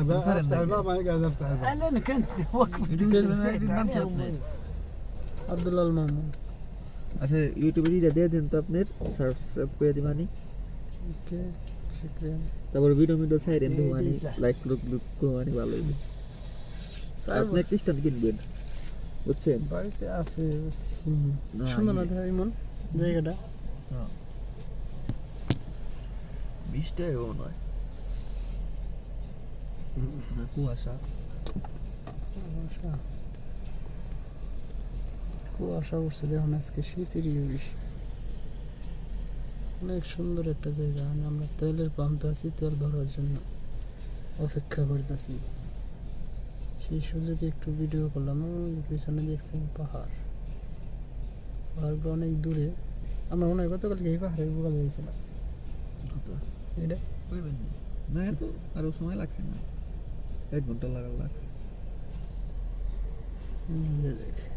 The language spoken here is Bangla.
انا كنت وقف আব্দুল্লাহ মামুন। আচ্ছা ইউটিউবে এটা দিয়ে দেন তো আপনার সাবস্ক্রাইব করে দিবানি। ওকে শুকরিয়া। তারপর ভিডিও সাইরেন দিবানি, লাইক লুক করবানি, ভালো হবে। আপনি খ্রিস্টান কিনবেন বুঝছেন? বাড়িতে আছে সুন্দর না ভাই মন জায়গাটা। হ্যাঁ 20 টাকাও নয়। না কুয়াশা কুয়াশা উঠছে দেখুন, আজকে শীতেরই বেশি। অনেক সুন্দর একটা জায়গা। আমরা তেলের পাম্পে আছি, তেল ভরার জন্য অপেক্ষা করতেছি। সেই সুযোগে একটু ভিডিও করলাম। পিছনে দেখছেন পাহাড়, পাহাড়গুলো অনেক দূরে। আমরা মনে হয় গতকালকে এই পাহাড়ের বুড়া গিয়েছিলাম। এটা না এত আরো সময় লাগছে না, 1 ঘন্টা লাগছে। দেখে